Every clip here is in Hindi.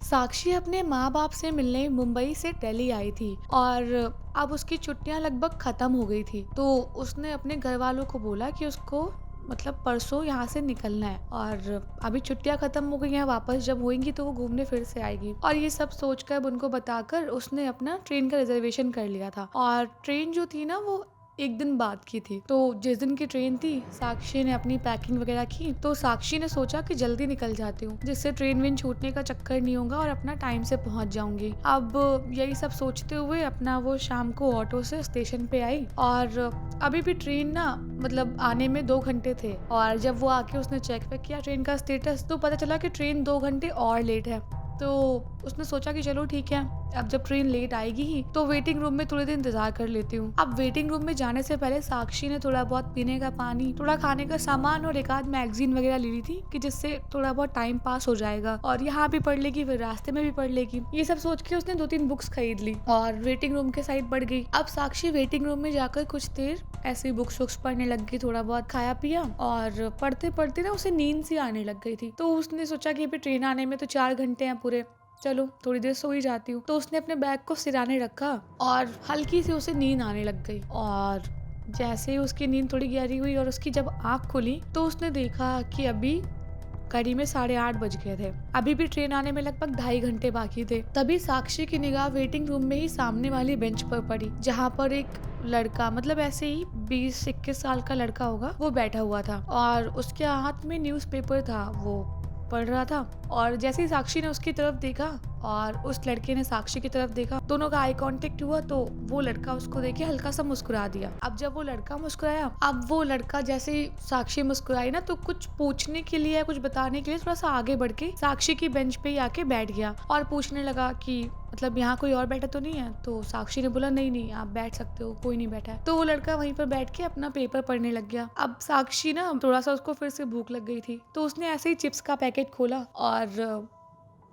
साक्षी अपने माँ-बाप से मिलने मुंबई से दिल्ली आई थी और अब उसकी छुट्टियां लगभग खत्म हो गई थी। तो उसने अपने घर वालों को बोला कि उसको मतलब परसों यहाँ से निकलना है और अभी छुट्टियां खत्म हो गई हैं, वापस जब होंगी तो वो घूमने फिर से आएगी। और ये सब सोचकर उनको बताकर उसने अपना ट्रेन का रिजर्वेशन कर लिया था और ट्रेन जो थी ना वो एक दिन बाद की थी। तो जिस दिन की ट्रेन थी, साक्षी ने अपनी पैकिंग वगैरह की। तो साक्षी ने सोचा कि जल्दी निकल जाती हूँ, जिससे ट्रेन वेन छूटने का चक्कर नहीं होगा और अपना टाइम से पहुंच जाऊंगी। अब यही सब सोचते हुए अपना वो शाम को ऑटो से स्टेशन पे आई और अभी भी ट्रेन ना मतलब आने में 2 घंटे थे। और जब वो आके उसने चेक वेक किया ट्रेन का स्टेटस, तो पता चला कि ट्रेन 2 घंटे और लेट है। तो उसने सोचा कि चलो ठीक है, अब जब ट्रेन लेट आएगी ही तो वेटिंग रूम में थोड़ी देर इंतजार कर लेती हूँ। अब वेटिंग रूम में जाने से पहले साक्षी ने थोड़ा बहुत पीने का पानी, थोड़ा खाने का सामान और एक आध मैगजीन वगैरह ले ली थी कि जिससे थोड़ा बहुत टाइम पास हो जाएगा और यहाँ भी पढ़ लेगी फिर रास्ते में भी पढ़ लेगी। ये सब सोच के उसने 2-3 बुक्स खरीद ली और वेटिंग रूम के साइड बढ़ गई। अब साक्षी वेटिंग रूम में जाकर कुछ देर ऐसी बुक्स वुक्स पढ़ने लग गई, थोड़ा बहुत खाया पिया और पढ़ते पढ़ते ना उसे नींद सी आने लग गई थी। तो उसने सोचा कि अभी ट्रेन आने में तो 4 घंटे हैं पूरे, चलो थोड़ी देर सो ही जाती हूँ। तो उसने अपने बैग को सिराने रखा और हल्की सी उसे नींद आने लग गई। और जैसे ही उसकी नींद थोड़ी गहरी हुई और उसकी जब आँख खुली तो उसने देखा कि अभी कड़ी में 8:30 बज गए थे। अभी भी ट्रेन आने में लगभग 2.5 घंटे बाकी थे। तभी साक्षी की निगाह वेटिंग रूम में ही सामने वाली बेंच पर पड़ी, जहाँ पर एक लड़का, मतलब ऐसे ही 20-21 साल का लड़का होगा, वो बैठा हुआ था और उसके हाथ में न्यूज़पेपर था, वो पढ़ रहा था। और जैसे ही साक्षी ने उसकी तरफ देखा और उस लड़के ने साक्षी की तरफ देखा, दोनों का आई कांटेक्ट हुआ तो वो लड़का उसको देख के हल्का सा मुस्कुरा दिया। अब जब वो लड़का मुस्कुराया, अब वो लड़का जैसे ही साक्षी मुस्कुराई ना, तो कुछ पूछने के लिए, कुछ बताने के लिए थोड़ा सा आगे बढ़ के साक्षी की बेंच पे ही आके बैठ गया और पूछने लगा कि मतलब यहाँ कोई और बैठा तो नहीं है। तो साक्षी ने बोला नहीं नहीं, आप बैठ सकते हो, कोई नहीं बैठा है। तो वो लड़का वहीं पर बैठ के अपना पेपर पढ़ने लग गया। अब साक्षी ना थोड़ा सा, उसको फिर से भूख लग गई थी, तो उसने ऐसे ही चिप्स का पैकेट खोला और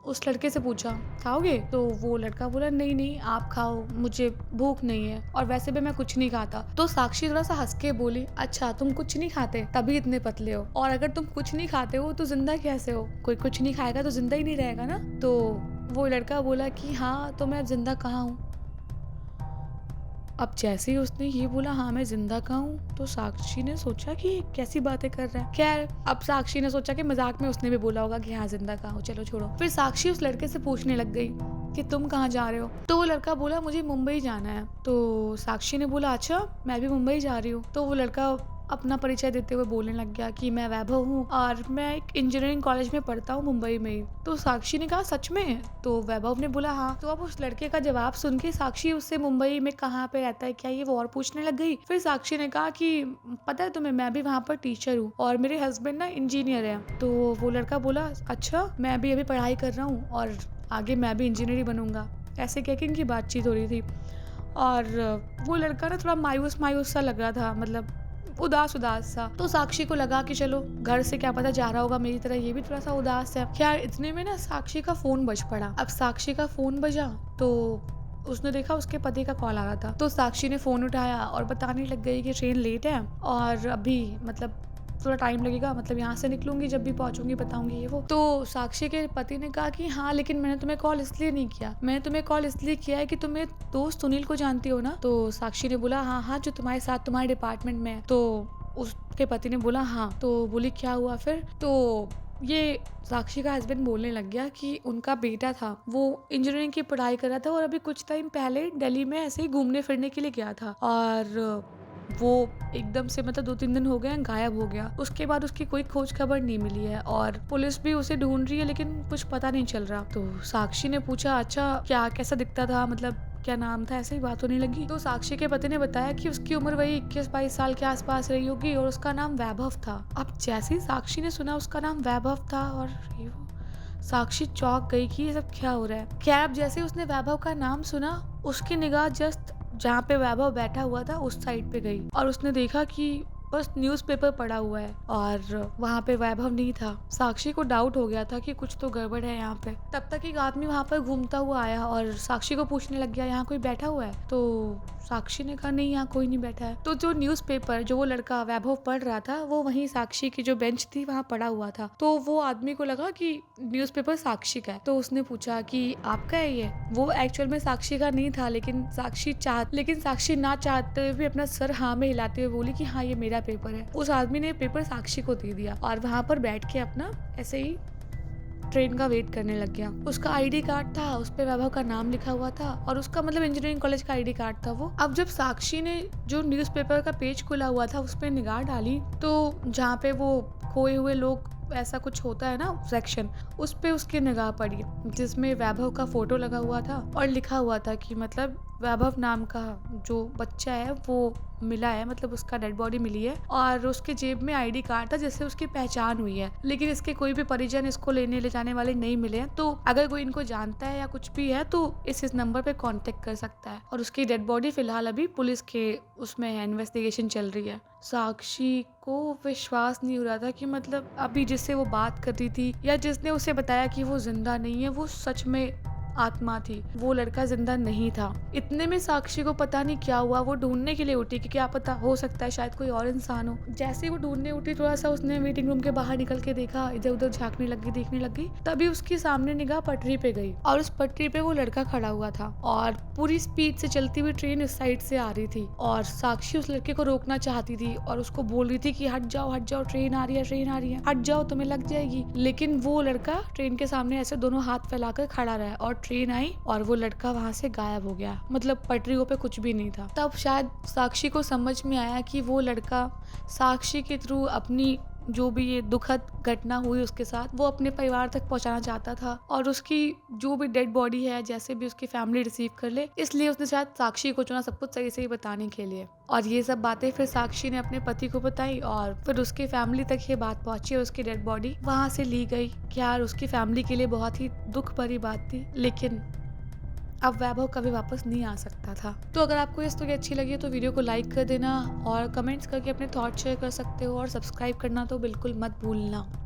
उस लड़के से पूछा खाओगे? तो वो लड़का बोला नहीं नहीं, आप खाओ, मुझे भूख नहीं है और वैसे भी मैं कुछ नहीं खाता। तो साक्षी थोड़ा सा हंस के बोली, अच्छा तुम कुछ नहीं खाते तभी इतने पतले हो, और अगर तुम कुछ नहीं खाते हो तो जिंदा कैसे हो? कोई कुछ नहीं खाएगा तो जिंदा ही नहीं रहेगा ना। तो वो लड़का बोला कि हाँ, तो मैं जिंदा कहाँ हूँ। अब जैसे ही उसने ये बोला हाँ मैं जिंदा कहाँ हूँ, तो साक्षी ने सोचा कि कैसी बातें कर रहा है। खैर, अब साक्षी ने सोचा कि मजाक में उसने भी बोला होगा कि हाँ जिंदा कहाँ हूँ, चलो छोड़ो। फिर साक्षी उस लड़के से पूछने लग गई कि तुम कहाँ जा रहे हो? तो वो लड़का बोला मुझे मुंबई जाना है। तो साक्षी ने बोला अच्छा, मैं भी मुंबई जा रही हूँ। तो वो लड़का अपना परिचय देते हुए बोलने लग गया कि मैं वैभव हूँ और मैं एक इंजीनियरिंग कॉलेज में पढ़ता हूँ मुंबई में ही। तो साक्षी ने कहा सच में? तो वैभव ने बोला हाँ। तो अब उस लड़के का जवाब सुन के साक्षी उससे मुंबई में कहाँ पे रहता है क्या ये वो और पूछने लग गई। फिर साक्षी ने कहा कि पता है तुम्हें, मैं भी वहाँ पर टीचर हूँ और मेरे हस्बैंड ना इंजीनियर है। तो वो लड़का बोला अच्छा, मैं भी अभी पढ़ाई कर रहा हूँ और आगे मैं भी इंजीनियर ही बनूंगा। ऐसे कह के इनकी बातचीत हो रही थी और वो लड़का ना थोड़ा मायूस मायूस सा लग रहा था, मतलब उदास उदास सा। तो साक्षी को लगा कि चलो घर से क्या पता जा रहा होगा मेरी तरह ये भी थोड़ा सा उदास है। खैर, इतने में ना साक्षी का फोन बज पड़ा। अब साक्षी का फोन बजा तो उसने देखा उसके पति का कॉल आ रहा था। तो साक्षी ने फोन उठाया और बताने लग गई कि ट्रेन लेट है और अभी मतलब थोड़ा टाइम लगेगा, मतलब यहाँ से निकलूंगी, जब भी पहुंचूंगी बताऊंगी ये वो। तो साक्षी के पति ने कहा कि हाँ, लेकिन मैंने तुम्हें कॉल इसलिए नहीं किया, मैंने तुम्हें कॉल इसलिए किया है कि तुम मेरे दोस्त सुनील को जानती हो ना? तो साक्षी ने बोला हाँ हाँ, जो तुम्हारे साथ तुम्हारे डिपार्टमेंट में है। तो उसके पति ने बोला हाँ। तो बोली क्या हुआ फिर? तो ये साक्षी का हस्बैंड बोलने लग गया कि उनका बेटा था, वो इंजीनियरिंग की पढ़ाई कर रहा था और अभी कुछ टाइम पहले दिल्ली में ऐसे ही घूमने फिरने के लिए गया था और वो एकदम से मतलब 2-3 दिन हो गए गायब हो गया। उसके बाद उसकी कोई खोज खबर नहीं मिली है और पुलिस भी उसे ढूंढ रही है, लेकिन कुछ पता नहीं चल रहा। तो साक्षी ने पूछा अच्छा, क्या कैसा दिखता था, मतलब क्या नाम था, ऐसे ही बात होने लगी। तो साक्षी के पति ने बताया कि उसकी उम्र वही 21-22 साल के आसपास रही होगी और उसका नाम वैभव था। अब जैसे ही साक्षी ने सुना उसका नाम वैभव था और ये वो, साक्षी चौंक गई कि ये सब क्या हो रहा है। खैर, अब जैसे उसने वैभव का नाम सुना, उसकी निगाह जस्ट जहाँ पे वैभव बैठा हुआ था उस साइड पे गई और उसने देखा कि बस न्यूज़पेपर पड़ा हुआ है और वहाँ पे वैभव नहीं था। साक्षी को डाउट हो गया था कि कुछ तो गड़बड़ है यहाँ पे। तब तक एक आदमी वहाँ पर घूमता हुआ आया और साक्षी को पूछने लग गया, यहाँ कोई बैठा हुआ है? तो साक्षी ने कहा, नहीं, यहाँ कोई नहीं बैठा है। तो जो न्यूज़पेपर जो वो लड़का वैभव पढ़ रहा था वो वहीं साक्षी की जो बेंच थी वहाँ पड़ा हुआ था। तो वो आदमी को लगा कि न्यूज़पेपर साक्षी का है, तो उसने पूछा कि आपका है ये? वो एक्चुअल में साक्षी का नहीं था, लेकिन साक्षी ना चाहते हुए भी अपना सर हाँ में हिलाते हुए बोली कि हाँ, ये मेरा पेपर है। उस आदमी ने पेपर साक्षी को दे दिया और वहाँ पर बैठ के अपना ऐसे ही ट्रेन का वेट करने लग गया। उसका आईडी कार्ड था, उस पे वैभव का नाम लिखा हुआ था और उसका मतलब इंजीनियरिंग कॉलेज का आईडी कार्ड था वो। अब जब साक्षी ने जो न्यूज़पेपर का पेज खुला हुआ था उस पे निगाह डाली, तो जहाँ पे वो खोए हुए लोग ऐसा कुछ होता है ना सेक्शन, उस पे उसकी निगाह पड़ी जिसमें वैभव का फोटो लगा हुआ था और लिखा हुआ था कि मतलब वैभव नाम का जो बच्चा है वो मिला है, मतलब उसका डेड बॉडी मिली है और उसके जेब में आईडी कार्ड था जिससे उसकी पहचान हुई है, लेकिन इसके कोई भी परिजन इसको लेने ले जाने वाले नहीं मिले हैं। तो अगर कोई इनको जानता है या कुछ भी है तो इस नंबर पे कांटेक्ट कर सकता है और उसकी डेड बॉडी फिलहाल अभी पुलिस के उसमें है, इन्वेस्टिगेशन चल रही है। साक्षी को विश्वास नहीं हो रहा था कि मतलब अभी जिससे वो बात कर रही थी या जिसने उसे बताया कि वो जिंदा नहीं है वो सच में आत्मा थी, वो लड़का जिंदा नहीं था। इतने में साक्षी को पता नहीं क्या हुआ, वो ढूंढने के लिए उठी कि क्या पता हो सकता है शायद कोई और इंसान हो। जैसे ही वो ढूंढने उठी थोड़ा सा उसने वेटिंग रूम के बाहर निकल के देखा, इधर उधर झांकने लगी, देखने लगी, तभी उसकी सामने निगाह पटरी पे गई और उस पटरी पे वो लड़का खड़ा हुआ था और पूरी स्पीड से चलती हुई ट्रेन इस साइड से आ रही थी और साक्षी उस लड़के को रोकना चाहती थी और उसको बोल रही थी कि हट जाओ, ट्रेन आ रही है, हट जाओ, तुम्हें लग जाएगी। लेकिन वो लड़का ट्रेन के सामने ऐसे दोनों हाथ फैलाकर खड़ा रहा और ट्रेन आई और वो लड़का वहां से गायब हो गया, मतलब पटरियों पे कुछ भी नहीं था। तब शायद साक्षी को समझ में आया कि वो लड़का साक्षी के थ्रू अपनी जो भी ये दुखद घटना हुई उसके साथ वो अपने परिवार तक पहुंचाना चाहता था और उसकी जो भी डेड बॉडी है जैसे भी उसकी फैमिली रिसीव कर ले, इसलिए उसने शायद साक्षी को चुना सब कुछ सही सही बताने के लिए। और ये सब बातें फिर साक्षी ने अपने पति को बताई और फिर उसकी फैमिली तक ये बात पहुंची और उसकी डेड बॉडी वहां से ली गई। यार, उसकी फैमिली के लिए बहुत ही दुख भरी बात थी, लेकिन अब वैभव कभी वापस नहीं आ सकता था। तो अगर आपको ये स्टोरी अच्छी लगी तो वीडियो को लाइक कर देना और कमेंट्स करके अपने थॉट शेयर कर सकते हो और सब्सक्राइब करना तो बिल्कुल मत भूलना।